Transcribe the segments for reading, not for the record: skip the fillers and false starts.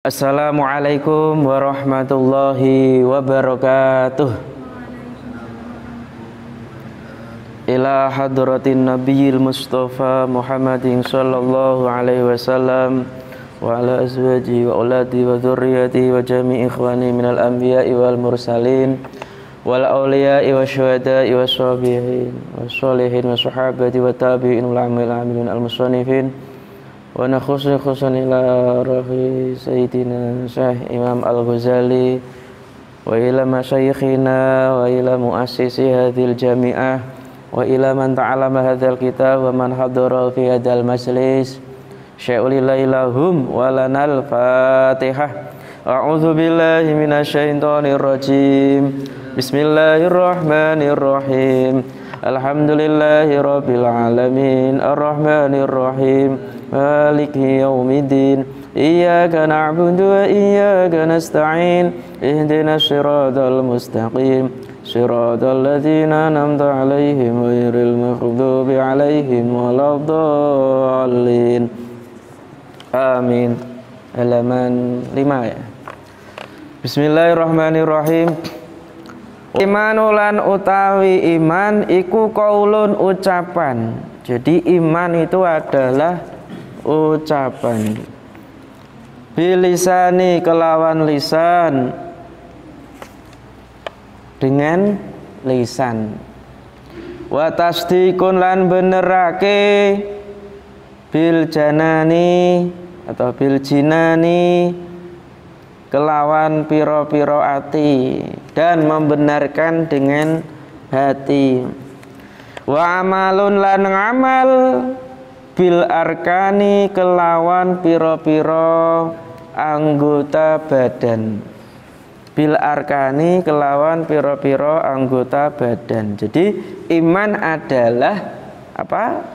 Assalamualaikum warahmatullahi wabarakatuh. Ila hadratin nabiyil mustafa Muhammadin sallallahu alaihi wasallam wa ala azwaji wa auladi wa dzurriyyati wa jami'i ikhwani minal anbiya'i wal mursalin wal awliya'i wa syuhada'i wa shabihin wa sholihin wa sahabati wa tabi'in wal amilin al musannifin wa nakhusu khususan ila rahi sayyidina Syekh Imam Al-Ghazali wa ila masyayikhina wa ila muassisi hadhil jami'ah wa ila man ta'alama hadzal kitab wa man hadara fi hadzal majlis syai'ulillahi lahum wa lanal fatihah. A'udzu billahi minasyaitonir rajim. Bismillahirrahmanirrahim. Alhamdulillahi rabbil alamin arrahmanir rahim maliki yaumiddin iyyaka na'budu wa iyyaka nasta'in ihdinas siratal mustaqim siratal ladzina an'amta 'alaihim ghairil maghdubi 'alaihim waladdallin. Amin. Halaman 5 ya. Bismillahirrahmanirrahim. Imanulan utawi iman iku qaulun ucapan. Jadi iman itu adalah ucapan. Bilisani kelawan lisan, dengan lisan. Wa tasdiqun lan benerake bil janani atau bil jinani kelawan piro-piro ati, dan membenarkan dengan hati. Wa amalun lan ngamal bil arkani kelawan piro-piro anggota badan. Bil arkani kelawan piro-piro anggota badan. Jadi iman adalah apa?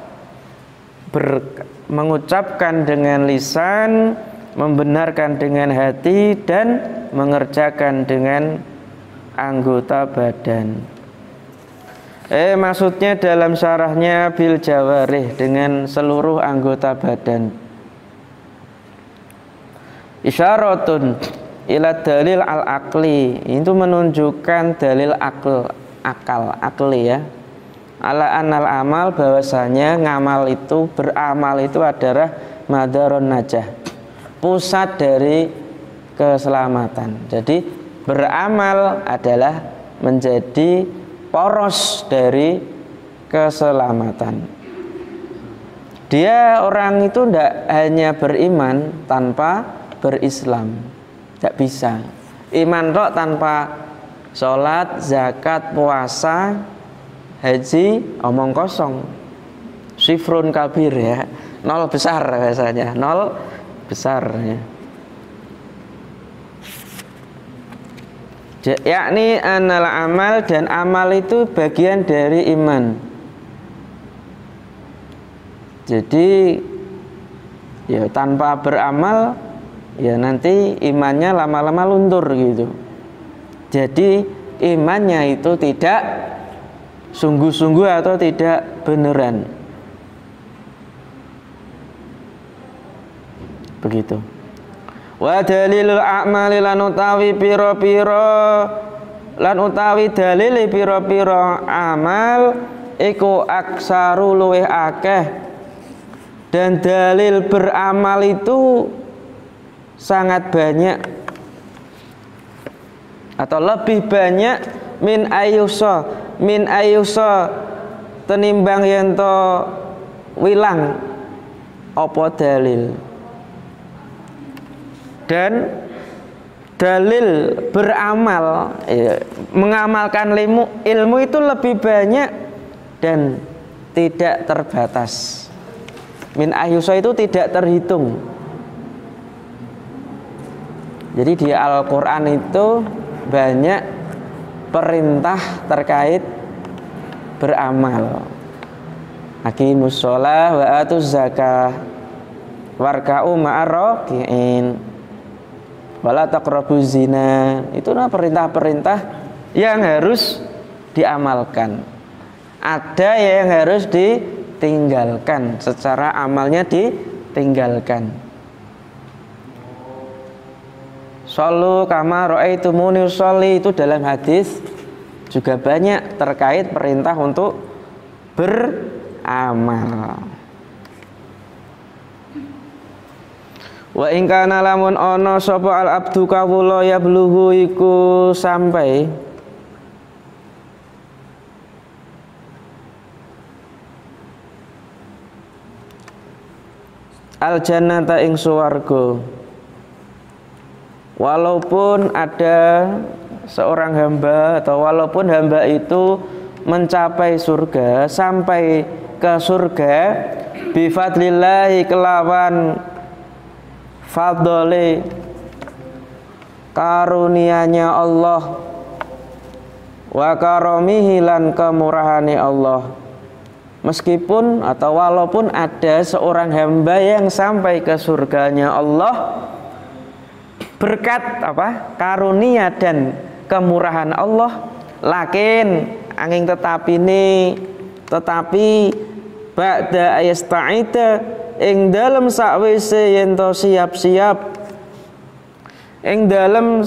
Mengucapkan dengan lisan, membenarkan dengan hati, dan mengerjakan dengan anggota badan. Maksudnya dalam syarahnya bil jawarih, dengan seluruh anggota badan. Isyaratun ila dalil al-aqli, itu menunjukkan dalil akli ya. Ala annal amal, bahwasanya ngamal itu, beramal itu adalah madarun najah, pusat dari keselamatan. Jadi beramal adalah menjadi poros dari keselamatan. Dia orang itu tidak hanya beriman tanpa berislam, tidak bisa. Iman tok tanpa sholat, zakat, puasa, haji, omong kosong, sifrun kabir ya, nol besar biasanya, nol besar ya. Yakni anal amal, dan amal itu bagian dari iman. Jadi ya tanpa beramal ya nanti imannya lama-lama luntur gitu. Jadi imannya itu tidak sungguh-sungguh atau tidak beneran. Begitu. Wa dalilul a'mali lan utawi pira-pira, lan utawi dalil pira-pira amal iku aksaru luweh akeh, dan dalil beramal itu sangat banyak atau lebih banyak min ayusa tenimbang yento wilang apa dalil. Dan dalil beramal ya, mengamalkan ilmu itu lebih banyak dan tidak terbatas. Min ayyusa itu tidak terhitung. Jadi di Al-Quran itu banyak perintah terkait beramal. Aqimus shalah wa atuz zakah warka'u ma'ar raki'in wala taqrabuz zina. Itu perintah-perintah yang harus diamalkan. Ada yang harus ditinggalkan, secara amalnya ditinggalkan. Shollu kama ra'aitumuni usolli, itu dalam hadis juga banyak terkait perintah untuk beramal. Wa in kana lamun ana sapa al abdu kawula ya bluhu iku sampai al jannata ing swarga, walaupun ada seorang hamba atau walaupun hamba itu mencapai surga, sampai ke surga bi fadlillahi, kelawan fadli karunianya Allah, wa karamihi lan kemurahane Allah. Meskipun atau walaupun ada seorang hamba yang sampai ke surganya Allah berkat apa? Karunia dan kemurahan Allah, lakin angin tetapi ba'da ayasta'ida ing dalem sakwise yen to siap-siap, ing dalem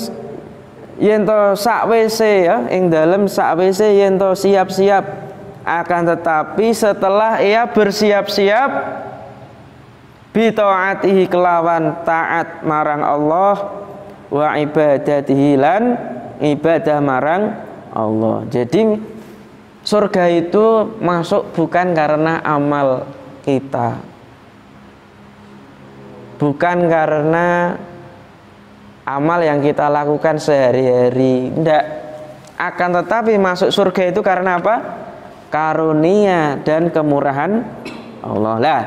yen to sakwise ya, ing dalem sakwise yen to siap-siap, akan tetapi setelah ia bersiap-siap bi taatihi kelawan taat marang Allah, wa ibadatihi lan ibadah marang Allah. Jadi surga itu masuk bukan karena amal kita, bukan karena amal yang kita lakukan sehari-hari, tidak. Akan tetapi masuk surga itu karena apa? Karunia dan kemurahan Allah. Lah,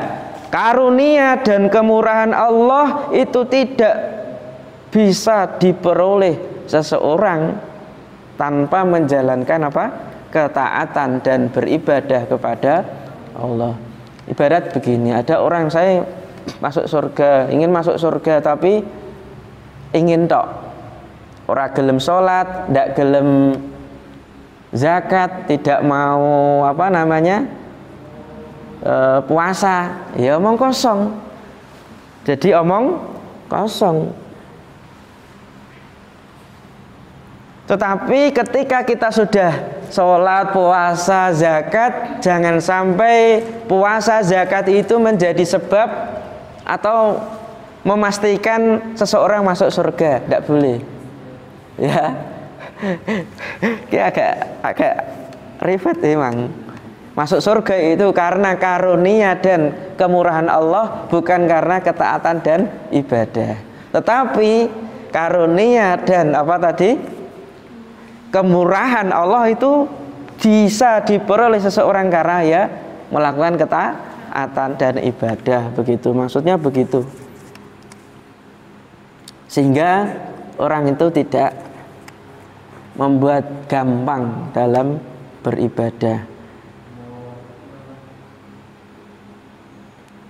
karunia dan kemurahan Allah itu tidak bisa diperoleh seseorang tanpa menjalankan apa? Ketaatan dan beribadah kepada Allah. Ibarat begini, ada orang, saya masuk surga, ingin masuk surga tapi ingin tok, ora gelem sholat, ndak gelem zakat, tidak mau apa namanya puasa, ya omong kosong. Jadi omong kosong. Tetapi ketika kita sudah sholat, puasa, zakat, jangan sampai puasa, zakat itu menjadi sebab atau memastikan seseorang masuk surga. Tidak boleh. Ya, ini agak ribet memang. Masuk surga itu karena karunia dan kemurahan Allah, bukan karena ketaatan dan ibadah. Tetapi karunia dan apa tadi? Kemurahan Allah itu bisa diperoleh seseorang karena ya melakukan ketaatan dan ibadah, begitu. Maksudnya begitu. Sehingga orang itu tidak membuat gampang dalam beribadah.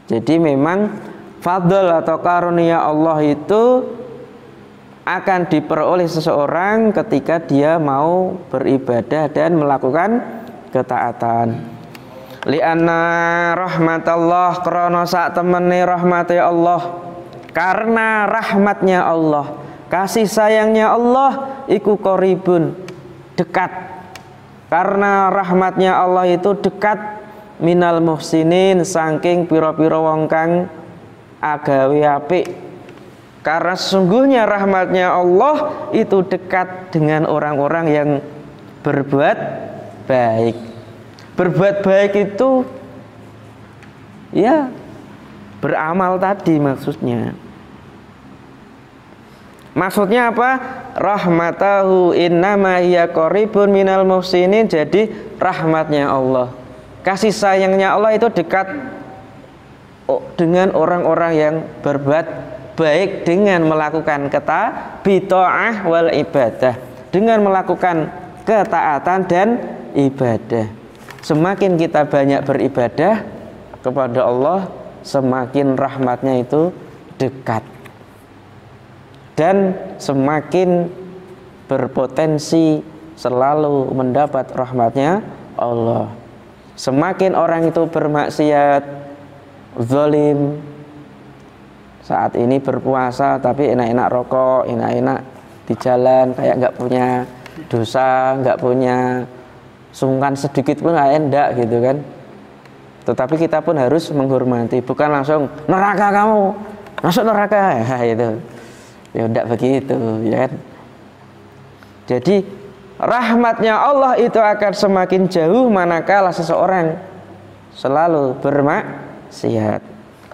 Jadi memang fadl atau karunia Allah itu akan diperoleh seseorang ketika dia mau beribadah dan melakukan ketaatan. Li'anna rahmatallah, krana sak temene rahmati Allah, karena rahmatnya Allah, kasih sayangnya Allah iku qaribun, dekat. Karena rahmatnya Allah itu dekat minal muhsinin, saking pira-pira wong kang agawe apik. Karena sesungguhnya rahmatnya Allah itu dekat dengan orang-orang yang berbuat baik. Berbuat baik itu ya beramal tadi maksudnya. Maksudnya apa? Rahmatahu innama hiya qaribun minal muhsinin. Jadi rahmatnya Allah, kasih sayangnya Allah itu dekat dengan orang-orang yang berbuat baik dengan melakukan bitaah wal ibadah, dengan melakukan ketaatan dan ibadah. Semakin kita banyak beribadah kepada Allah, semakin rahmatnya itu dekat dan semakin berpotensi selalu mendapat rahmatnya Allah. Semakin orang itu bermaksiat, zalim, saat ini berpuasa tapi enak-enak rokok, enak-enak di jalan, kayak nggak punya dosa, nggak punya sungkan sedikit pun, nggak endak gitu kan. Tetapi kita pun harus menghormati, bukan langsung neraka kamu, masuk neraka itu. Ya enggak begitu, ya kan. Jadi rahmatnya Allah itu akan semakin jauh manakala seseorang selalu bermaksiat.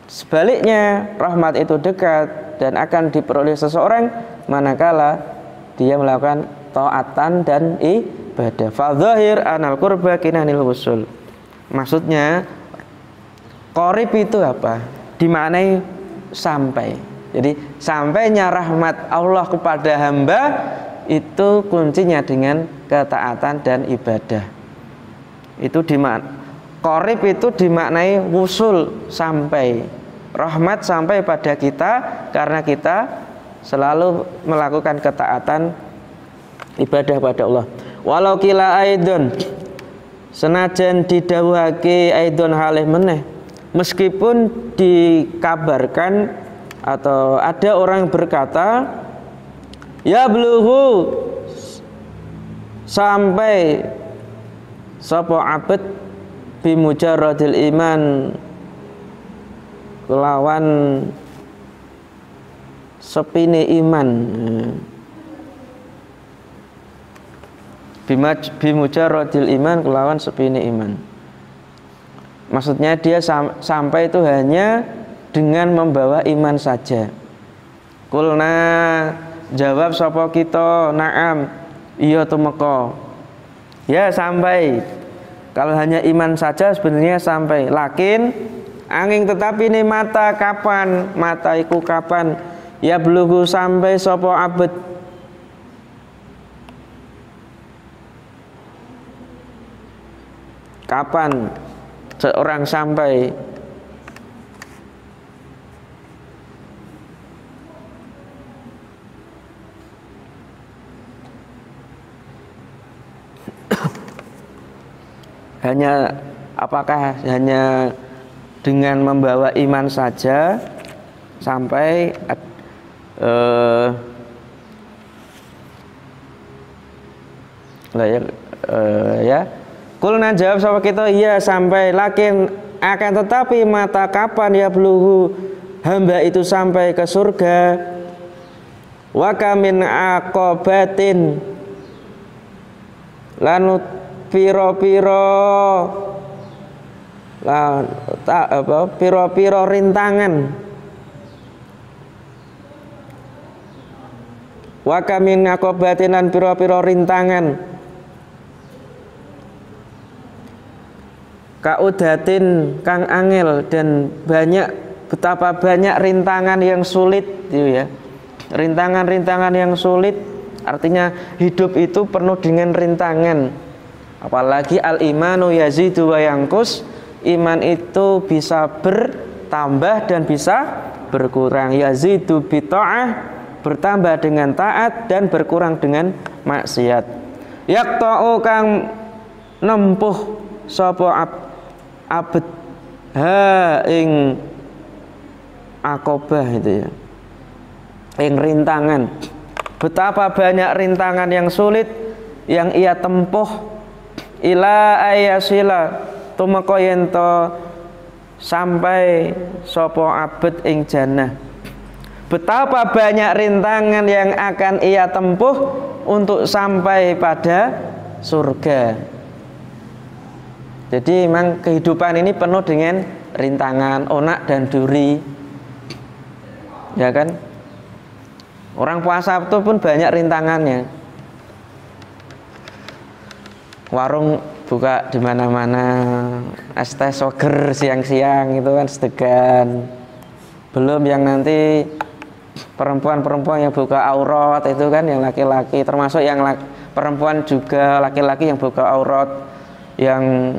Sebaliknya, rahmat itu dekat dan akan diperoleh seseorang manakala dia melakukan taatan dan ibadah. Fadzahir anal qurba kinanil wusul. Maksudnya qarib itu apa? Dimaknai sampai. Jadi sampainya rahmat Allah kepada hamba itu kuncinya dengan ketaatan dan ibadah. Itu qarib itu dimaknai wusul, sampai. Rahmat sampai pada kita karena kita selalu melakukan ketaatan ibadah pada Allah. Walau kila aidon, senajan didhawuhake aidon halih meneh, meskipun dikabarkan atau ada orang berkata ya bluhu, sampai sapa abad bimujarradil iman, kelawan sepine iman, bimujarradil iman, kelawan sepine iman. Maksudnya dia sampai itu hanya dengan membawa iman saja. Kulna, jawab sapa kita, na'am, iya tumeka. Ya sampai. Kalau hanya iman saja sebenarnya sampai. Lakin angin tetapi ini mata kapan? Mata iku kapan? Ya blugu sampai sapa abad. Kapan seorang sampai? Apakah hanya dengan membawa iman saja sampai ya kulna jawab sama kita iya sampai, lakin akan tetapi mata kapan ya bluhu hamba itu sampai ke surga, wa kamin aqobatin lanut piro rintangan, wa kamin aqobatin lan piro rintangan, kaudatin kang angel, dan betapa banyak rintangan yang sulit gitu ya. Rintangan-rintangan yang sulit, artinya hidup itu penuh dengan rintangan. Apalagi al-imanu yazidu wa yanqus, iman itu bisa bertambah dan bisa berkurang. Yazidu bi ta'ah, bertambah dengan taat, dan berkurang dengan maksiat. Yaqta'u kang nempuh sapa abad ha ing akobah itu ya, ing rintangan. Betapa banyak rintangan yang sulit yang ia tempuh, ila ayasila tumeka yen to sampai sapa abad ing jannah. Betapa banyak rintangan yang akan ia tempuh untuk sampai pada surga. Jadi memang kehidupan ini penuh dengan rintangan, onak dan duri, ya kan? Orang puasa itu pun banyak rintangannya. Warung buka di mana-mana, es teh soger siang-siang itu kan sedegan. Belum yang nanti perempuan-perempuan yang buka aurat itu kan, yang laki-laki, termasuk yang perempuan juga laki-laki yang buka aurat, yang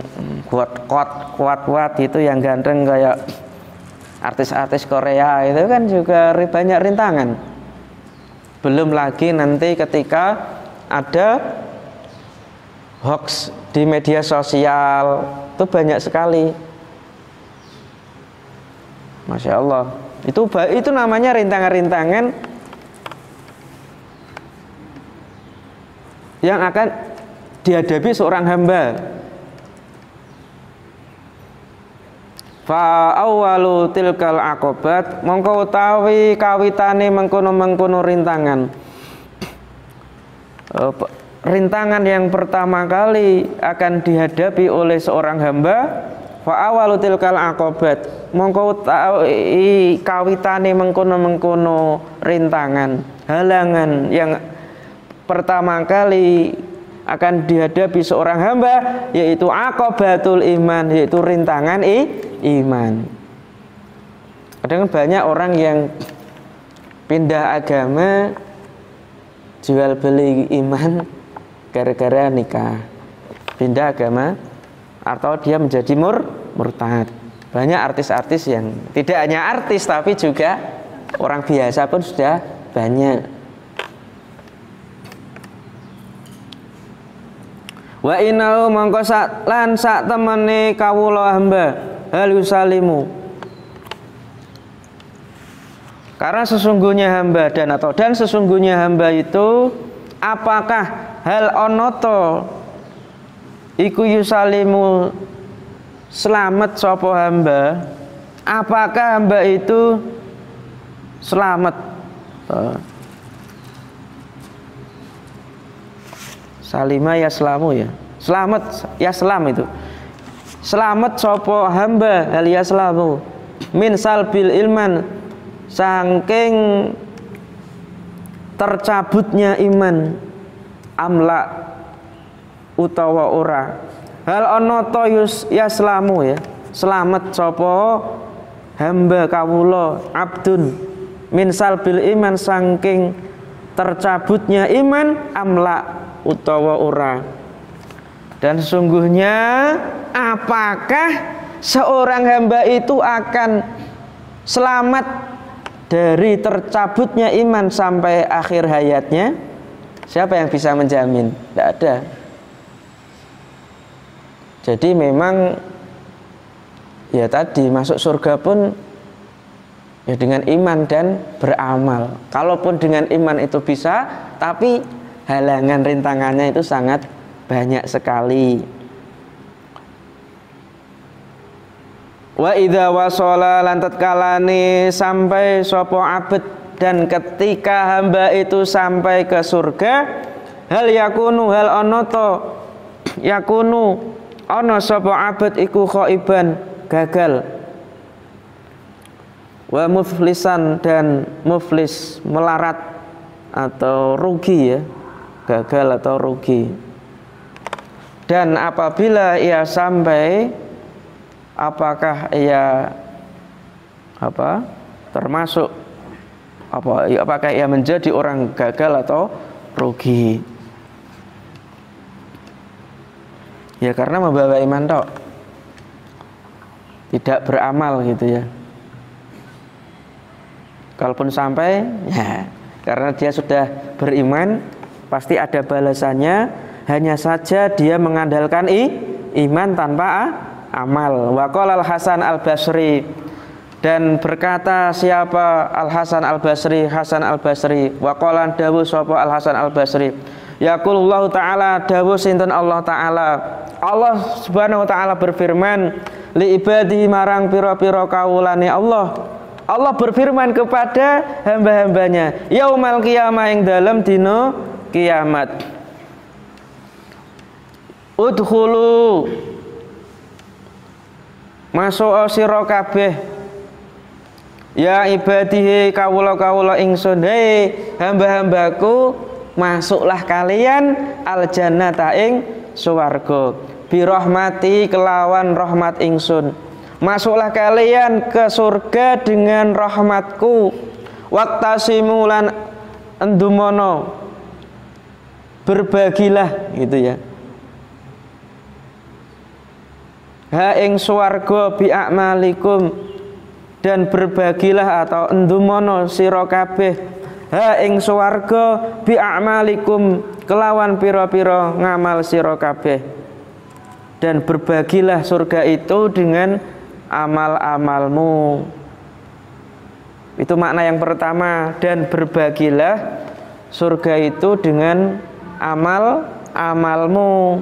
kuat itu, yang ganteng kayak artis-artis Korea itu kan juga banyak rintangan. Belum lagi nanti ketika ada hoax di media sosial itu banyak sekali. Masya Allah. Itu namanya rintangan-rintangan yang akan dihadapi seorang hamba. Fa awwalu tilkal aqobat, mongko utawi kawitane mengkono-mengkono rintangan. Rintangan yang pertama kali akan dihadapi oleh seorang hamba, fa awwalu tilkal aqobat, mongko utawi kawitane mengkono-mengkono rintangan, halangan yang pertama kali akan dihadapi seorang hamba, yaitu aqobatul iman, yaitu rintangan iman. Kadang banyak orang yang pindah agama, jual beli iman gara-gara nikah, pindah agama, atau dia menjadi murtad. Banyak artis-artis yang tidak hanya artis tapi juga orang biasa pun sudah banyak. Wa innahu mangko lan sak temene kawula hamba hal yusalimu, karena sesungguhnya hamba dan sesungguhnya hamba itu apakah hal onoto iku yusalimu selamat sapa hamba, apakah hamba itu selamat. Salima yaslamu ya. Selamat yaslam itu. Selamat sapa hamba hal yaslamu min salbil ilman, saking tercabutnya iman, amla utawa ora. Hal ana ta yaslamu ya. Selamat sapa hamba kawula abdun min salbil iman, saking tercabutnya iman, amla utawa ora. Dan sesungguhnya apakah seorang hamba itu akan selamat dari tercabutnya iman sampai akhir hayatnya? Siapa yang bisa menjamin? Tidak ada. Jadi memang ya tadi masuk surga pun ya dengan iman dan beramal. Kalaupun dengan iman itu bisa, tapi halangan rintangannya itu sangat banyak sekali. Wa idza wasala lan tatkalane sampai sapa abad, dan ketika hamba itu sampai ke surga, hal yakunu hal ana ta yakunu ana sapa abad iku khaiban gagal, wa muflisan dan muflis melarat atau rugi ya, gagal atau rugi. Dan apabila ia sampai, apakah ia termasuk apakah ia menjadi orang gagal atau rugi? Ya karena membawa iman tok, tidak beramal gitu ya. Kalaupun sampai ya karena dia sudah beriman, pasti ada balasannya. Hanya saja dia mengandalkan iman tanpa amal. Wa qala Al-Hasan Al-Basri, dan berkata siapa Al-Hasan Al-Basri, Hasan Al-Basri, wa qala dawu sapa Al-Hasan Al-Basri, yaqulullahu ta'ala, dawu sinten Allah Ta'ala, Allah Subhanahu wa ta'ala berfirman, li ibadihi marang pira-pira kawulane Allah. Allah berfirman kepada hamba-hambanya yaumal qiyamah, ing dalem dina kiamat, udkhulu masuk sira kabeh, ya ibadihi kawula-kawula ingsun, hei hamba-hambaku, masuklah kalian al jannata ing swarga, bi rahmati kelawan rahmat ingsun, masuklah kalian ke surga dengan rahmatku, waktasimu lan endumono, berbagilah gitu ya, ha ing swarga bi a'malikum, dan berbagilah atau endumono sira kabeh ha ing swarga bi a'malikum kelawan pira-pira ngamal sira kabeh, dan berbagilah surga itu dengan amal-amalmu. Itu makna yang pertama. Dan berbagilah surga itu dengan amalmu.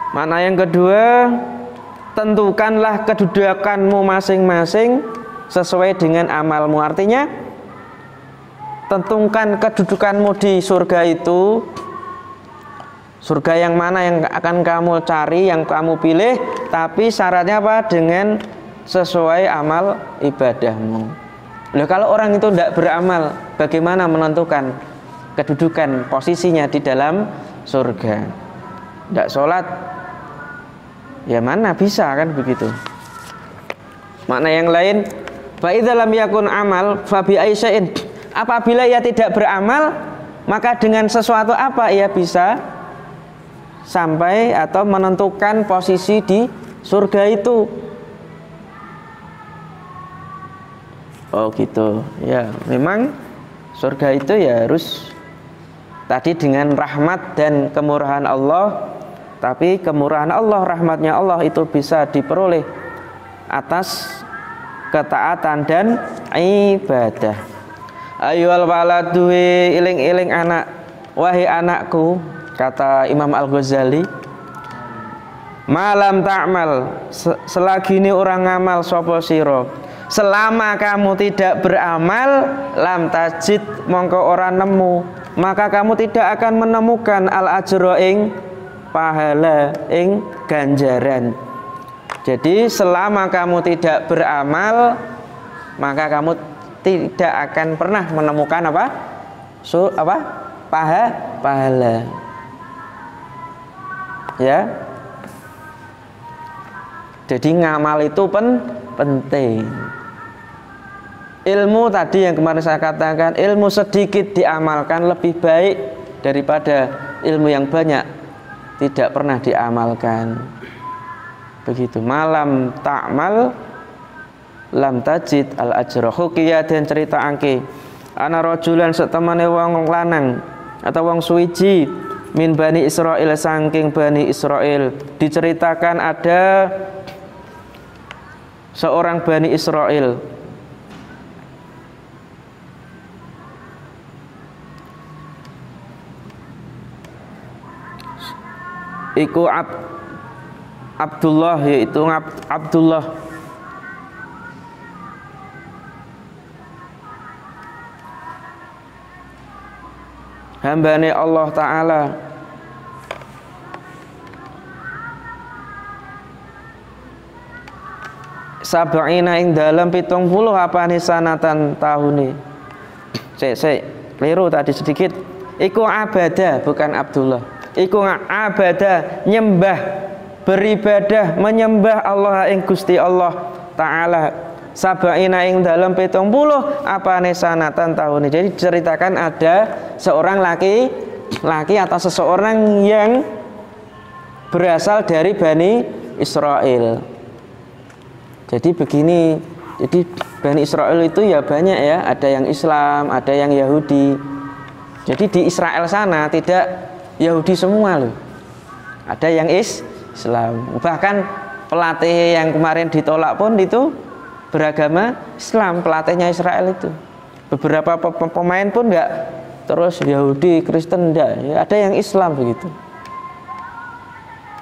Makna yang kedua, tentukanlah kedudukanmu masing-masing sesuai dengan amalmu. Artinya tentukan kedudukanmu di surga itu, surga yang mana yang akan kamu cari, yang kamu pilih, tapi syaratnya apa? Dengan sesuai amal ibadahmu. Loh, kalau orang itu tidak beramal, bagaimana menentukan kedudukan posisinya di dalam surga? Tidak sholat, ya mana bisa kan begitu. Makna yang lain, fa idza lam yakun amal fa bi aisya'in. Apabila ia tidak beramal, maka dengan sesuatu apa ia bisa sampai atau menentukan posisi di surga itu. Oh gitu. Ya, memang surga itu ya harus tadi dengan rahmat dan kemurahan Allah. Tapi kemurahan Allah, rahmatnya Allah itu bisa diperoleh atas ketaatan dan ibadah. Ayyuhal waladu, iling-iling anak, wahai anakku, kata Imam Al-Ghazali, malam ta'mal, selagi ini orang ngamal sapa sira, selama kamu tidak beramal, lam tajid, mongko ora nemu, maka kamu tidak akan menemukan al-ajra ing pahala, ing ganjaran. Jadi selama kamu tidak beramal, maka kamu tidak akan pernah menemukan pahala. Ya. Jadi ngamal itu penting. Ilmu tadi yang kemarin saya katakan, ilmu sedikit diamalkan lebih baik daripada ilmu yang banyak tidak pernah diamalkan. Begitu. Malam ta'mal lam tajid al ajra. Hukiya dan cerita angke ana rajulan setemane wong lanang atau wong suwiji min Bani Israil, saking Bani Israil. Diceritakan ada seorang Bani Israil iku Abdullah, yaitu Abdullah hambane Allah Ta'ala. Sab'ina ing dalam 70 apane sanatan tahune. Sik keliru tadi sedikit. Iku abada, bukan Abdullah. Iku abada, nyembah, beribadah, menyembah Allah ing Gusti Allah Ta'ala. Sab'ina ing dalam 70 apane sanatan tahun. Jadi diceritakan ada seorang laki atau seseorang yang berasal dari Bani Israil. Jadi begini, jadi Bani Israil itu ya banyak ya, ada yang Islam, ada yang Yahudi. Jadi di Israel sana tidak Yahudi semua loh. Ada yang Islam. Bahkan pelatih yang kemarin ditolak pun itu beragama Islam, pelatihnya Israel itu. Beberapa pemain pun enggak terus Yahudi, Kristen, enggak. Ya, ada yang Islam begitu.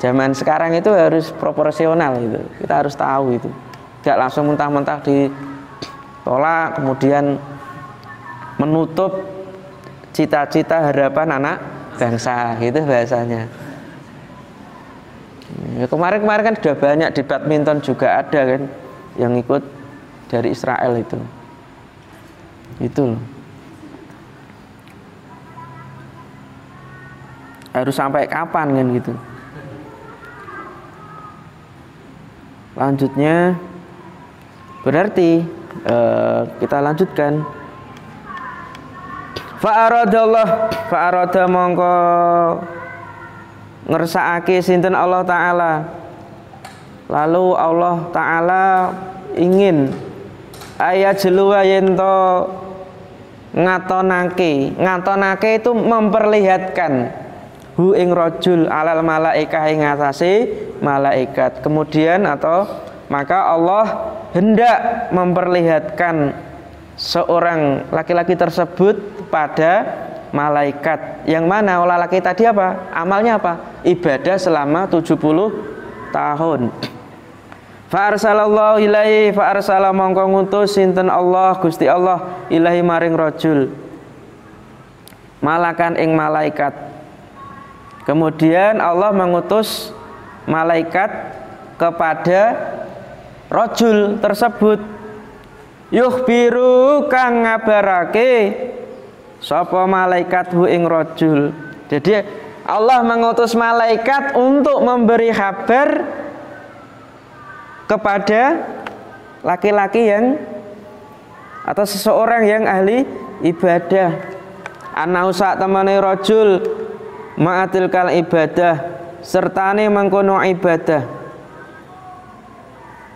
Zaman sekarang itu harus proporsional gitu. Kita harus tahu itu. Enggak langsung mentah-mentah ditolak kemudian menutup cita-cita harapan anak bangsa gitu bahasanya. Ya, kemarin kan sudah banyak di badminton juga ada kan yang ikut dari Israel itu loh. Harus sampai kapan kan gitu. Lanjutnya berarti kita lanjutkan. Fa'arada mongko ngersakake sinten Allah Ta'ala. Lalu Allah Ta'ala ingin ayat jelua yento ngatonake itu memperlihatkan hu ing rajul alal malaikah ing atase malaikat. Kemudian maka Allah hendak memperlihatkan seorang laki-laki tersebut pada malaikat. Yang mana laki tadi apa? Amalnya apa? Ibadah selama 70 tahun. Fa arsalallahu ilaihi fa arsala mongko ngutus sinten Allah Gusti Allah ilahi maring rajul malakan ing malaikat. Kemudian Allah mengutus malaikat kepada rajul tersebut, yukhbiru kang ngabarake sapa malaikat hu ing rajul. Jadi Allah mengutus malaikat untuk memberi kabar kepada laki-laki yang atau seseorang yang ahli ibadah. Ana usak temane rajul ma'atil kal ibadah sertane mengkono ibadah.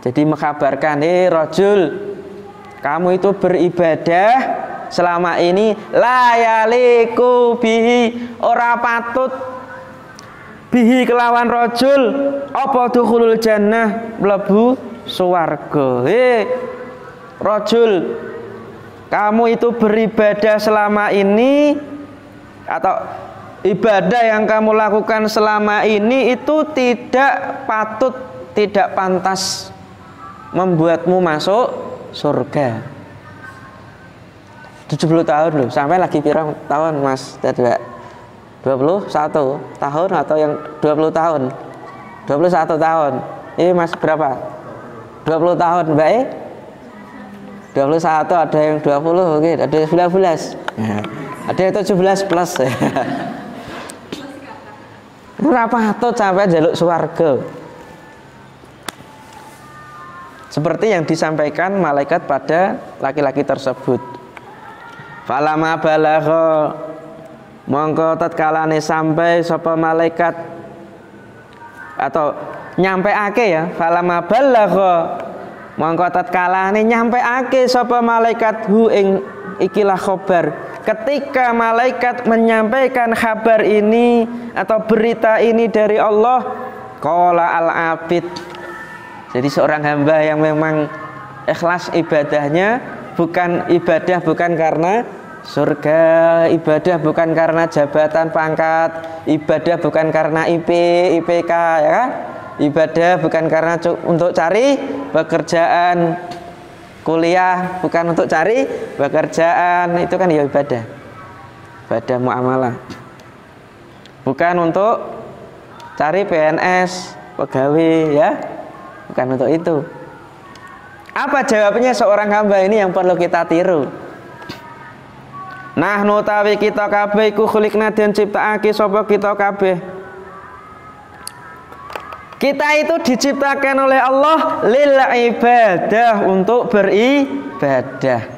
Jadi mengkabarkan, rajul, kamu itu beribadah selama ini layaliku bihi, ora patut bihi kelawan rajul apa dukhulul jannah, mlebu swarga. Rajul, kamu itu beribadah selama ini atau ibadah yang kamu lakukan selama ini itu tidak patut, tidak pantas membuatmu masuk surga. 70 tahun loh, sampai lagi pirang tahun Mas? 21 tahun atau yang 20 tahun? 21 tahun. Ini Mas berapa? 20 tahun, Mbak? 21, ada yang 20 mungkin, ada yang 19. Ada yang 17 plus. Berapa patut sampai jaluk swarga. Seperti yang disampaikan malaikat pada laki-laki tersebut. Falama balagha mongko tatkalane sampai sapa malaikat atau nyampeake ya, falama balagha mongko tatkalane nyampeake sapa malaikat hu ing ikilah khobar. Ketika malaikat menyampaikan kabar ini atau berita ini dari Allah, qala al-abid. Jadi seorang hamba yang memang ikhlas ibadahnya, bukan ibadah bukan karena surga, ibadah bukan karena jabatan pangkat, ibadah bukan karena IP, IPK ya kan? Ibadah bukan karena untuk cari pekerjaan, kuliah bukan untuk cari pekerjaan, itu kan ya ibadah. Ibadah muamalah. Bukan untuk cari PNS, pegawai ya. Bukan untuk itu. Apa jawabnya seorang hamba ini yang perlu kita tiru? Nahnu tawi kita kabeh iku khuliqna den ciptakake sapa kita kabeh. Kita itu diciptakan oleh Allah lil ibadah, untuk beribadah.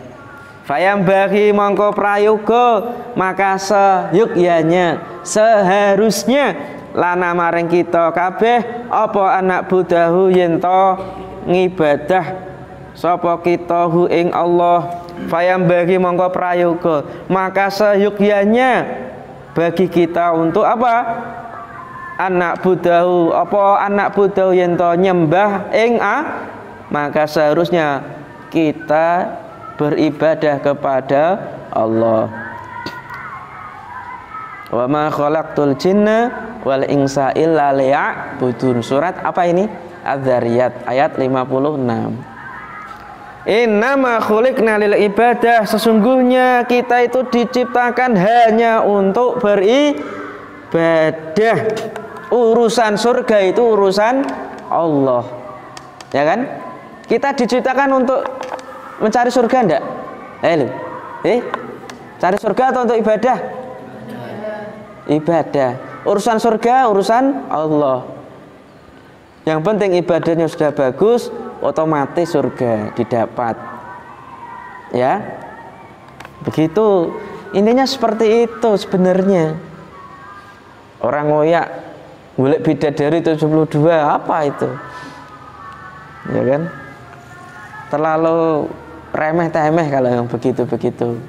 Fayam bagi mongko prayoga, maka seyukyanya, seharusnya lana maring kita kabeh apa anak budahu yen to ngibadah sapa kita hu ing Allah. Fayam bagi mongko prayoga, maka seyukyanya bagi kita untuk apa? Anak budahu, apa anak budahu yen to nyembah ing maka seharusnya kita beribadah kepada Allah. Wa ma khalaqtul jinna wal insa illa liya'budun. Surat apa ini? Az-Zariyat ayat 56. Innama khuliqna lil ibadah, sesungguhnya kita itu diciptakan hanya untuk beribadah. Urusan surga itu urusan Allah. Ya kan? Kita diciptakan untuk mencari surga enggak? Cari surga atau untuk ibadah? Ibadah. Urusan surga, urusan Allah. Yang penting ibadahnya sudah bagus, otomatis surga didapat. Ya. Begitu. Intinya seperti itu sebenarnya. Orang ngoyak golek bidadari 72, apa itu? Ya kan? Terlalu remeh-temeh kalau yang begitu-begitu.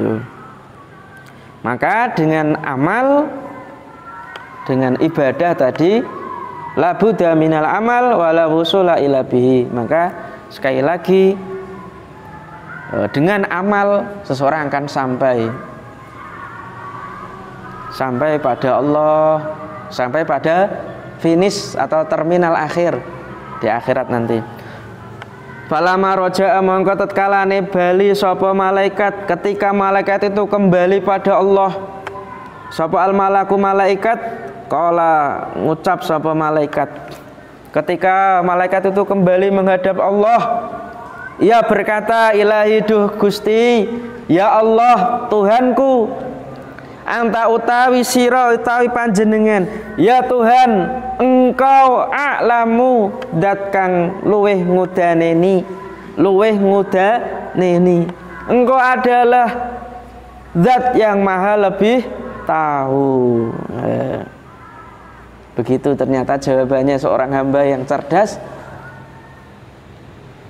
Itu. Maka dengan amal, dengan ibadah tadi, la budda minal amal wala wusula ila bihi. Maka sekali lagi, dengan amal seseorang akan sampai pada Allah, sampai pada finish atau terminal akhir di akhirat nanti. Falama roja'a mongko tatkalane bali sapa malaikat, ketika malaikat itu kembali pada Allah, sapa al malaku malaikat, qala ngucap sapa malaikat, ketika malaikat itu kembali menghadap Allah, ia berkata, ilahi duh Gusti, ya Allah Tuhanku, anta utawi sira utawi panjenengan, ya Tuhan engkau a'lamu dat kang luweh ngudaneni, engkau adalah zat yang maha lebih tahu. Begitu ternyata jawabannya seorang hamba yang cerdas.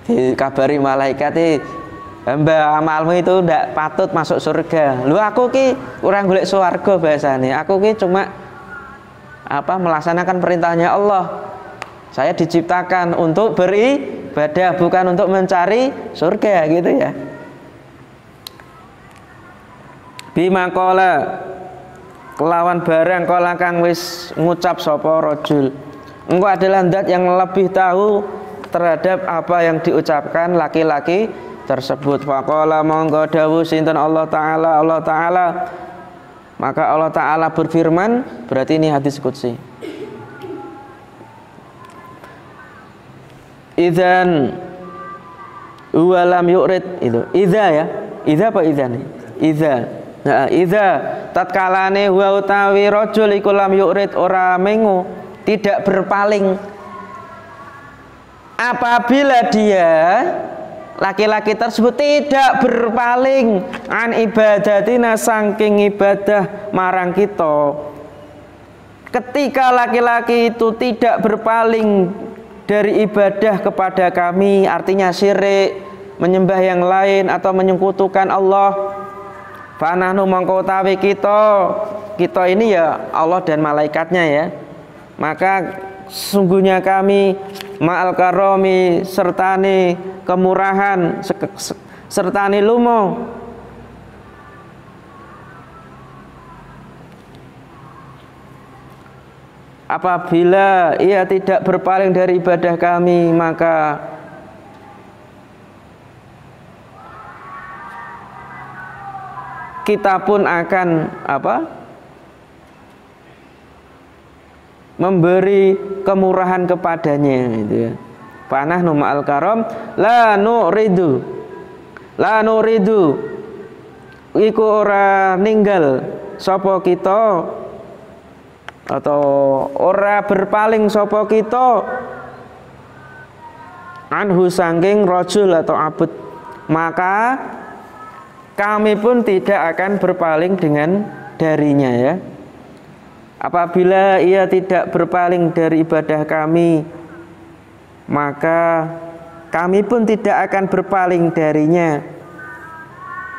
Dikabari malaikat, hamba amalmu itu tidak patut masuk surga. Lu aku ki kurang golek swarga bahasane. Aku ki cuma melaksanakan perintahnya Allah. Saya diciptakan untuk beribadah, bukan untuk mencari surga, gitu ya. Bima qala, kelawan barang qala kang wis ngucap sapa rajul. Engkau adalah zat yang lebih tahu terhadap apa yang diucapkan laki-laki tersebut. Faqala monggo dawuh sinten Allah Ta'ala, maka Allah Ta'ala berfirman, berarti ini hadis qudsi. Idzan huwa lam yurid, itu idza ya. Idza apa idza nih? Idza. Nah, idza tatkalane huwa utawi rajul iku lam yurid, ora mengu, tidak berpaling. Apabila dia laki-laki tersebut tidak berpaling an ibadatina saking ibadah marang kita. Ketika laki-laki itu tidak berpaling dari ibadah kepada kami, artinya syirik, menyembah yang lain atau menyekutukan Allah, fanahnu mongko utawi kita ini ya Allah dan malaikatnya ya, maka sesungguhnya kami ma'al karomi sertani kemurahan sertani lumo apabila ia tidak berpaling dari ibadah kami, maka kita pun akan memberi kemurahan kepadanya, gitu ya. Panah nu ma'al karam la nuridu iku ora ninggal sapa kita atau ora berpaling sapa kita anhu sangking rajul atau abud, maka kami pun tidak akan berpaling dengan darinya ya. Apabila ia tidak berpaling dari ibadah kami, maka kami pun tidak akan berpaling darinya.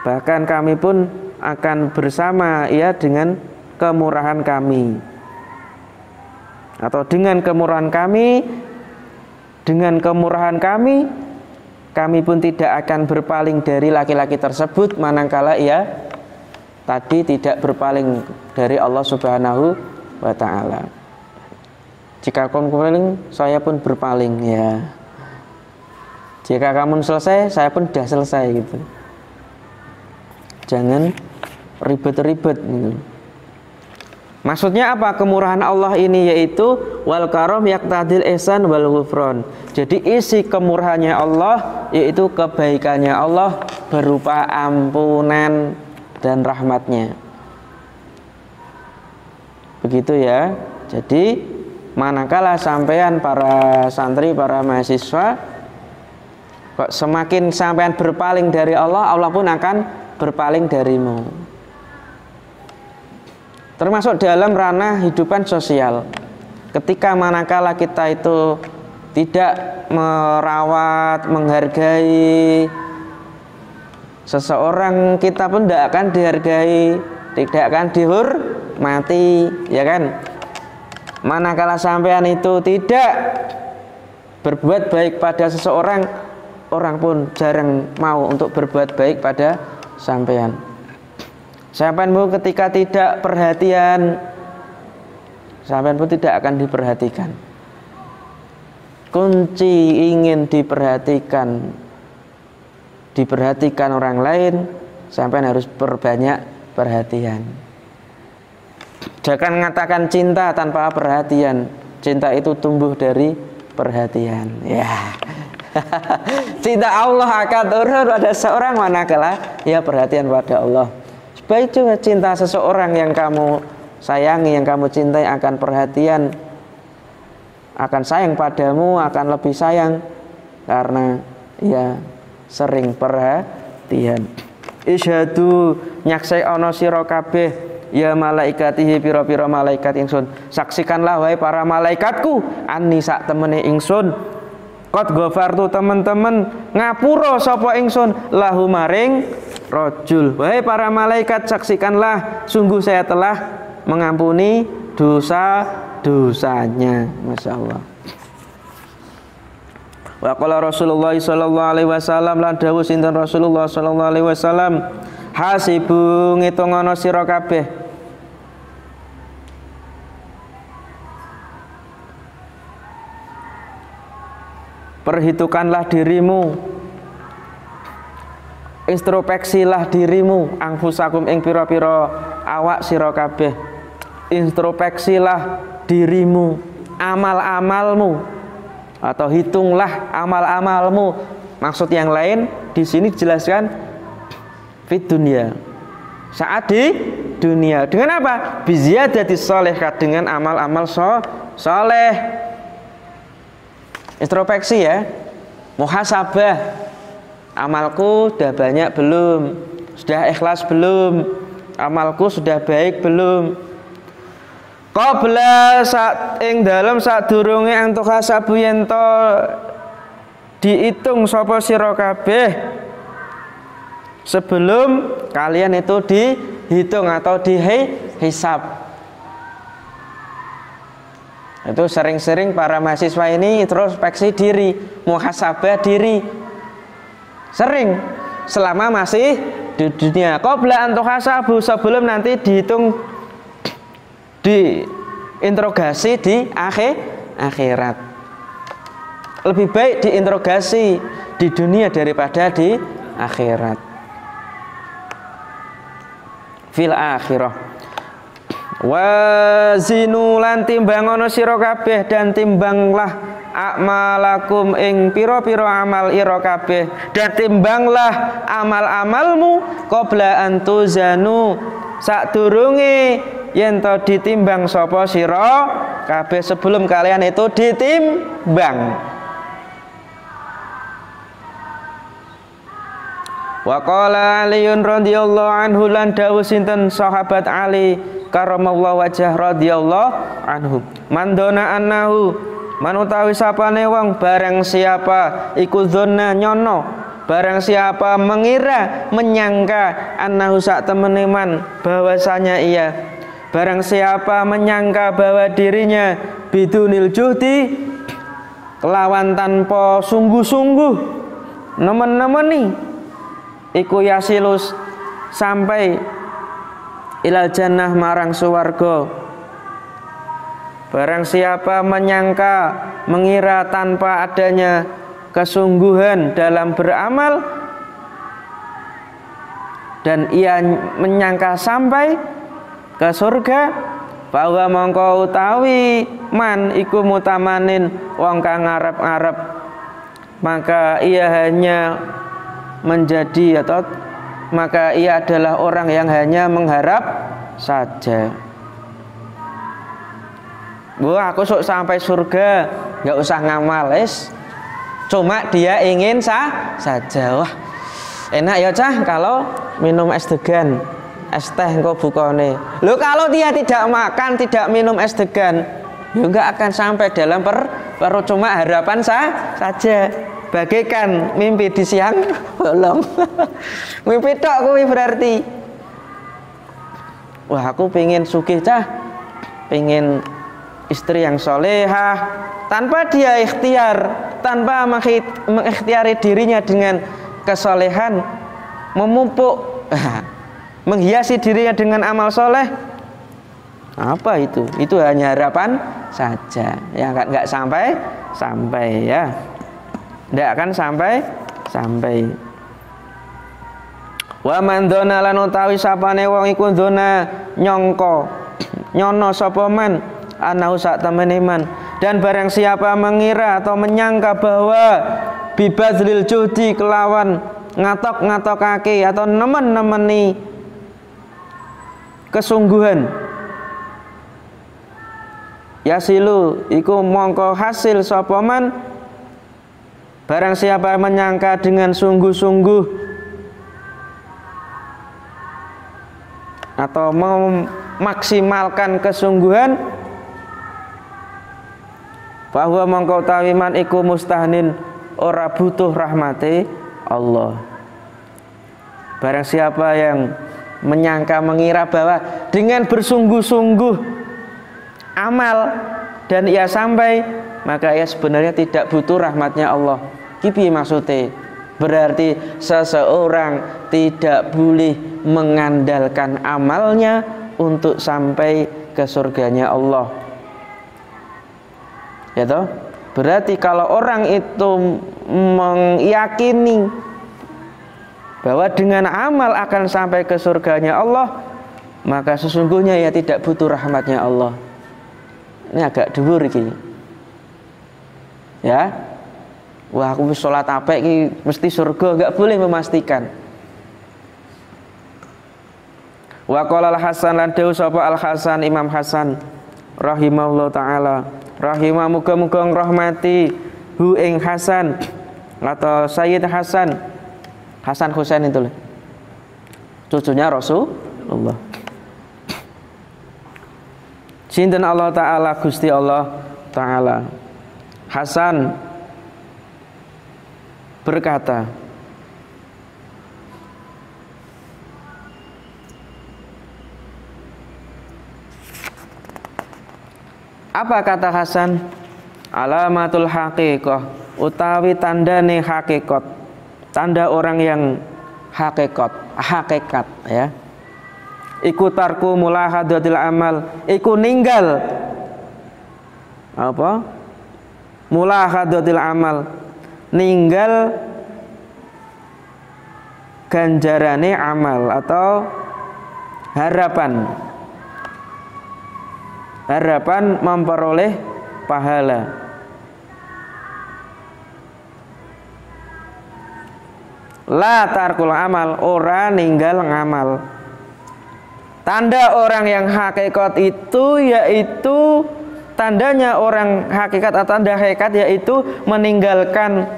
Bahkan kami pun akan bersama ia dengan kemurahan kami. Atau dengan kemurahan kami, kami pun tidak akan berpaling dari laki-laki tersebut manakala ia tadi tidak berpaling dari Allah Subhanahu wa Ta'ala. Jika kamu berpaling, saya pun berpaling ya. Jika kamu selesai, saya pun sudah selesai, gitu. Jangan ribet-ribet gitu. Maksudnya apa kemurahan Allah ini? Yaitu wal karam yaqtadil ihsan wal ghufran. Jadi isi kemurahannya Allah yaitu kebaikannya Allah berupa ampunan dan rahmatnya. Begitu ya. Jadi manakala sampean para santri, para mahasiswa kok semakin sampean berpaling dari Allah, Allah pun akan berpaling darimu. Termasuk dalam ranah hidupan sosial. Ketika manakala kita itu tidak merawat, menghargai Seseorang kita pun tidak akan dihargai, tidak akan dihormati, ya kan? Manakala sampean itu tidak berbuat baik pada seseorang, orang pun jarang mau untuk berbuat baik pada sampean. Sampean pun ketika tidak perhatian, sampean pun tidak akan diperhatikan. Kunci ingin diperhatikan orang lain, sampean harus perbanyak perhatian. Jangan mengatakan cinta tanpa perhatian. Cinta itu tumbuh dari perhatian. Ya. Cinta Allah akan turun pada seorang manakala ya perhatian pada Allah. Baik juga cinta seseorang yang kamu sayangi, yang kamu cintai akan perhatian, akan sayang padamu, akan lebih sayang karena ya sering perhatian. Isyhadu nyaksai ana sira kabeh ya malaikatihi pira-pira malaikat ingsun. Saksikanlah wahai para malaikatku anni sak temene ingsun qad ghafartu teman-teman ngapura sapa ingsun lahu maring rajul. Wahai para malaikat saksikanlah sungguh saya telah mengampuni dosa-dosanya. Masya Allah. Wa qala Rasulullah sallallahu alaihi wasallam lan dawuh sinten Rasulullah sallallahu alaihi wasallam hasibu ngitungana sira kabeh perhitungkanlah dirimu, introspeksilah dirimu, angfusakum ing pira-pira awak sira kabeh, introspeksilah dirimu, amal-amalmu, atau hitunglah amal-amalmu. Maksud yang lain di sini dijelaskan fit dunia, saat di dunia. Dengan apa? Biziyadati sholeh, dengan amal-amal soleh. Introspeksi ya, muhasabah. Amalku sudah banyak belum? Sudah ikhlas belum? Amalku sudah baik belum? Qabla sak ing dalem sadurunge antuk hasabu yen to diitung sapa sira kabeh, sebelum kalian itu dihitung atau dihisab. Itu sering-sering para mahasiswa ini introspeksi diri, muhasabah diri. Sering selama masih di dunia. Qabla antuk hasabu, sebelum nanti dihitung, diinterogasi di akhirat. Lebih baik diinterogasi di dunia daripada di akhirat. Fil akhirah. Wazinu lan timbangono sira kabeh dan timbanglah a'malakum ing pira-pira amal ira kabeh dan timbanglah amal-amalmu qabla antuzanu sadurunge yen to ditimbang sapa sira kabeh, sebelum kalian itu ditimbang. Wa qala Aliun radhiyallahu anhu lan dawuh sinten sahabat Ali karamallahu wajah radhiyallahu anhu, mandona annahu manutawi sapane wong barang siapa iku dzonna nyono, barang siapa mengira menyangka annahu sak temene man bahwasanya ia, barang siapa menyangka bahwa dirinya bidunil juhdi kelawan tanpa sungguh-sungguh nemen-nemeni iku yasilus sampai ilal jannah marang suwarga. Barang siapa menyangka mengira tanpa adanya kesungguhan dalam beramal dan ia menyangka sampai ke surga, bahwa mongko utawi man iku mutamanin wong kang ngarep-ngarep, maka ia hanya menjadi atau maka ia adalah orang yang hanya mengharap saja. Wah, aku sok sampai surga, nggak usah ngamal, cuma dia ingin saja. Wah, enak ya cah kalau minum es degan, es teh engkau bukone. Loh, kalau dia tidak makan, tidak minum es degan, ya nggak akan sampai dalam perut, cuma harapan saja. bagaikan mimpi di siang bolong. Mimpi tok kuwi berarti. Wah, aku pengen sugih cah, pengen istri yang solehah, tanpa dia ikhtiar, tanpa mengikhtiari dirinya dengan kesolehan, memupuk, menghiasi dirinya dengan amal soleh. Apa itu? Itu hanya harapan saja, ya nggak sampai ya, nggak akan sampai. Wa man dzana lan utawi sapane wong iku dzana nyangka nyono sapa man anahu sak temene man, dan barang siapa mengira atau menyangka bahwa bibadzlil juhdi kelawan ngatok-ngatokake atau nemen-nemeni kesungguhan, yasilu iku mongko hasil sapa man, barang siapa menyangka dengan sungguh-sungguh atau memaksimalkan kesungguhan, bahwa mongko utawi man iku mustahnin ora butuh rahmati Allah. Barang siapa yang menyangka mengira bahwa dengan bersungguh-sungguh amal dan ia sampai, maka ia sebenarnya tidak butuh rahmatnya Allah. Kipi maksudnya? Berarti seseorang tidak boleh mengandalkan amalnya untuk sampai ke surganya Allah. Ya toh? Berarti kalau orang itu meyakini bahwa dengan amal akan sampai ke surganya Allah, maka sesungguhnya ia tidak butuh rahmatnya Allah. Ini agak dhuwur iki. Ya. Wah, aku sholat apik iki mesti surga, enggak boleh memastikan. Wa qala al-Hasan lan dawuh sapa al-Hasan, Imam Hasan rahimahullah taala, rahimah muga-muga ngrahmati hu ing Hasan atau Sayyid Hasan, Hasan Husain itu loh, cucunya Rasulullah. Sinten Allah taala, Gusti Allah taala. Hasan berkata, apa kata Hasan? Alamatul haqiqah, utawi tandane hakikat, tanda orang yang hakikat ya. Iku tarku mulahadatil amal, iku ninggal apa? Mulahadatil amal, ninggal ganjarane amal atau harapan memperoleh pahala. La tarkul amal, ora ninggal ngamal. Tanda orang yang hakikat itu yaitu tandanya orang hakikat atau tanda hakikat yaitu meninggalkan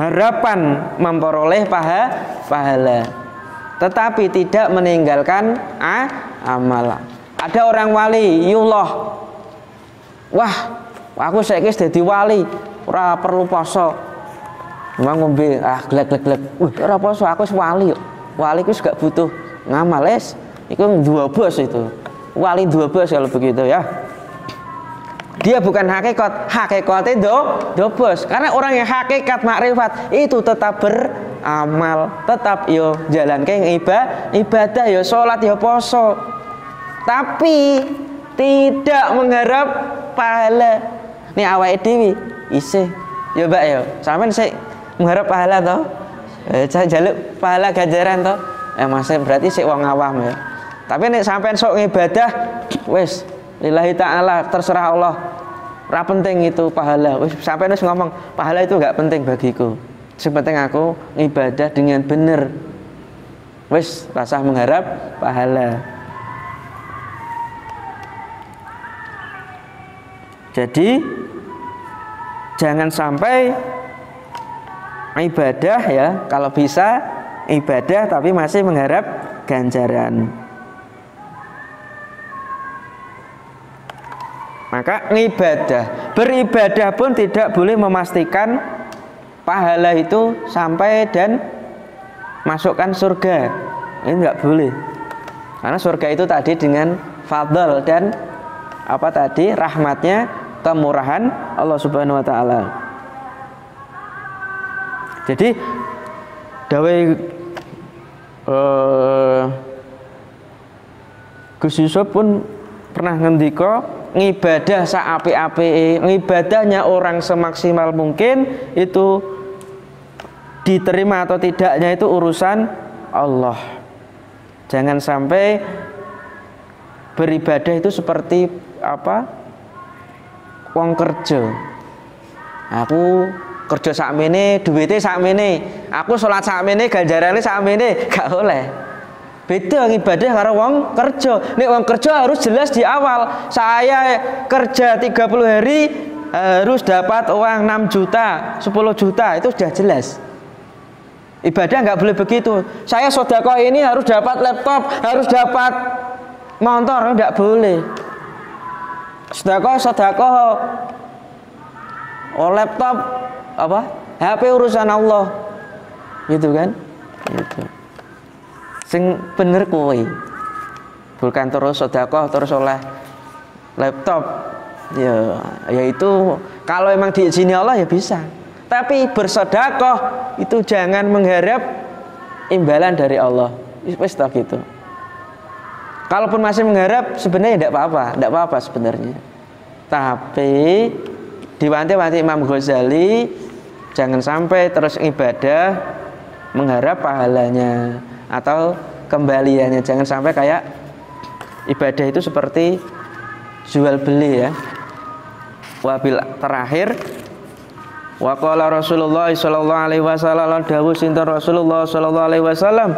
harapan memperoleh pahala, tetapi tidak meninggalkan amal. Ada orang waliullah, wah aku saiki wis dadi wali, ora perlu poso, ngombe glek-glek, ora poso, aku wis wali. Wali ku gak butuh ngamal, itu dua bos itu. Wali dua bos kalau begitu ya. Dia bukan hakikatnya do bos. Karena orang yang hakikat makrifat itu tetap beramal, tetap yo jalan ke ibadah, yo sholat, yo poso, tapi tidak mengharap pahala. Ini awake dhewe isih yo Mbak yo, sampean sik mengharap pahala toh? Jaluk pahala ganjaran toh? Masih berarti sik wong awam ya. Tapi nek sampean sok ngibadah wis lillahi ta'ala, terserah Allah, ora penting itu pahala. Wis sampean wis ngomong pahala itu enggak penting bagiku, yang penting aku ngibadah dengan benar. Wis rasa mengharap pahala. Jadi jangan sampai ibadah ya, kalau bisa ibadah tapi masih mengharap ganjaran. Maka beribadah pun tidak boleh memastikan pahala itu sampai dan masukkan surga. Ini nggak boleh. Karena surga itu tadi dengan fadl dan apa tadi? Rahmatnya, kemurahan Allah Subhanahu wa taala. Jadi dawai Gus Yusuf pun pernah ngendika ngibadah saapi-api, ngibadahnya orang semaksimal mungkin itu diterima atau tidaknya itu urusan Allah. Jangan sampai beribadah itu seperti apa? Wong kerja. Aku kerja sakmene, duwite sakmene. Aku salat sakmene, ganjarane sakmene, gak oleh. Beda ibadah karo wong kerja. Nek wong kerja harus jelas di awal. Saya kerja 30 hari harus dapat uang 6 juta, 10 juta, itu sudah jelas. Ibadah nggak boleh begitu. Saya sedekah ini harus dapat laptop, harus dapat motor, nggak boleh. Sedekah oh laptop apa? HP urusan Allah. Gitu kan? Gitu. Sing bener kuwi. Bukan terus sedekah terus oleh laptop. Ya itu kalau emang diizini Allah ya bisa. Tapi bersedekah itu jangan mengharap imbalan dari Allah. Wis tak gitu. Kalaupun masih mengharap sebenarnya tidak apa-apa sebenarnya. Tapi diwanti-wanti Imam Ghazali jangan sampai terus ibadah mengharap pahalanya atau kembaliannya. Jangan sampai kayak ibadah itu seperti jual beli ya. Wabil terakhir wa qala Rasulullah sallallahu alaihi wasallam dawuh sinten Rasulullah sallallahu alaihi wasallam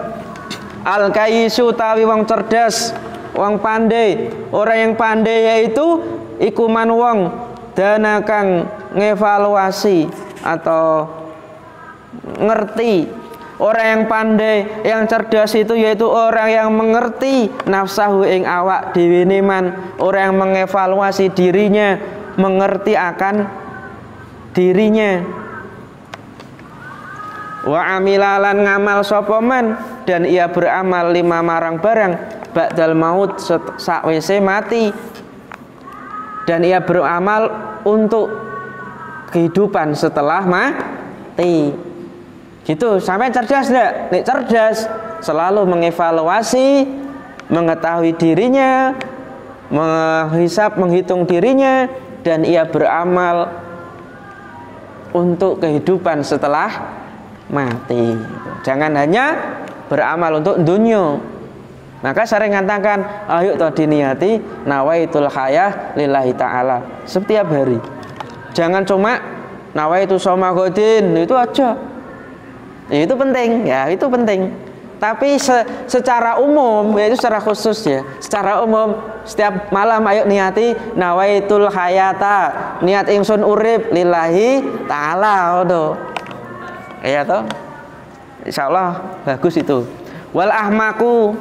al kaisu tawi wong cerdas, wong pandai. Orang yang pandai yaitu iku man wong dana kang ngevaluasi atau ngerti. Orang yang pandai, yang cerdas itu yaitu orang yang mengerti nafsahu ing awak dhewe man, orang yang mengevaluasi dirinya, mengerti akan dirinya. Wa amilalan ngamal sapa man, dan ia beramal lima marang barang ba'dal maut sakwise mati, dan ia beramal untuk kehidupan setelah mati. Gitu. Sampai cerdas enggak? Nek cerdas selalu mengevaluasi, mengetahui dirinya, menghisap, menghitung dirinya, dan ia beramal untuk kehidupan setelah mati. Jangan hanya beramal untuk dunia. Maka sering katakan, ayo toh diniati nawaitul hayah lillahi ta'ala setiap hari. Jangan cuma nawaitu soma godin, itu aja. Itu penting, ya itu penting. Tapi secara umum, yaitu secara khusus ya. Secara umum setiap malam ayo niati nawaitul hayata, niat ingsun urip lillahi ta'ala. Iya toh? Insyaallah bagus itu. Wal ahmaku,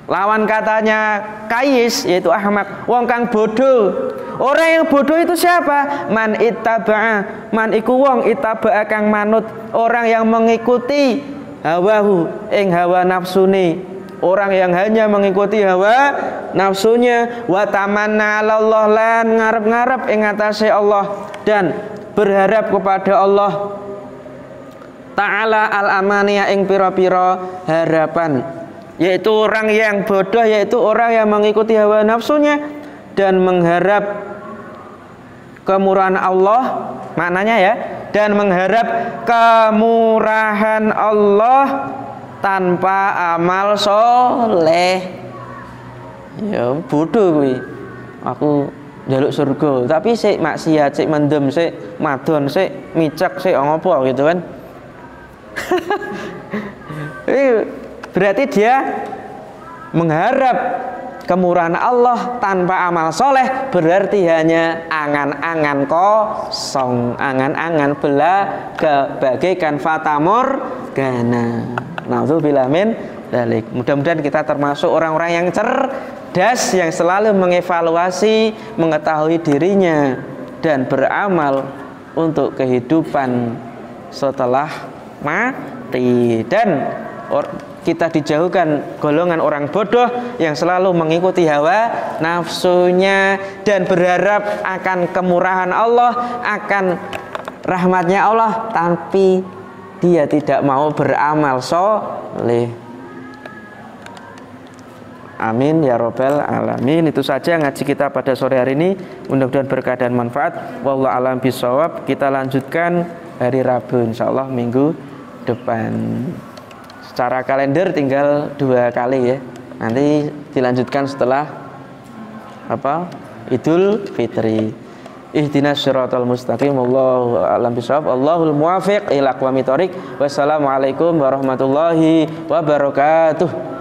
lawan katanya kais yaitu ahmak, wong kang bodoh. Orang yang bodoh itu siapa? Man ittaba'a, man iku wong ittaba'a kang manut, orang yang mengikuti hawahu ing hawa nafsune, orang yang hanya mengikuti hawa nafsunya. Wa tamanna 'ala Allah, lan ngarep-ngarep ing atase Allah dan berharap kepada Allah Ta'ala al-amaniya ing pira-pira harapan. Yaitu orang yang bodoh, yaitu orang yang mengikuti hawa nafsunya dan mengharap kemurahan Allah, maknanya ya, dan mengharap kemurahan Allah tanpa amal soleh. Ya bodoh kuwi. Aku njaluk surga tapi sik maksiat, sik mendem, sik madon, sik micek, sik ngopo gitu kan. Berarti dia mengharap kemurahan Allah tanpa amal soleh, berarti hanya angan-angan kosong, angan-angan belaga bagaikan fatamor gana. Nauzubillah min dzalik. Mudah-mudahan kita termasuk orang-orang yang cerdas, yang selalu mengevaluasi, mengetahui dirinya dan beramal untuk kehidupan setelah mati, dan kita dijauhkan golongan orang bodoh yang selalu mengikuti hawa nafsunya dan berharap akan kemurahan Allah, akan rahmatnya Allah, tapi dia tidak mau beramal soleh. Amin ya robbal alamin. Itu saja ngaji kita pada sore hari ini, mudah-mudahan berkah dan manfaat. Wallahu a'lam bishawab. Kita lanjutkan hari Rabu insyaallah minggu depan. Secara kalender tinggal 2 kali ya. Nanti dilanjutkan setelah Idul Fitri. Ihdinas siratal mustaqim. Wallahu a'lam bishawab. Allahul muwaffiq ila aqwamit thoriq. Wassalamualaikum warahmatullahi wabarakatuh.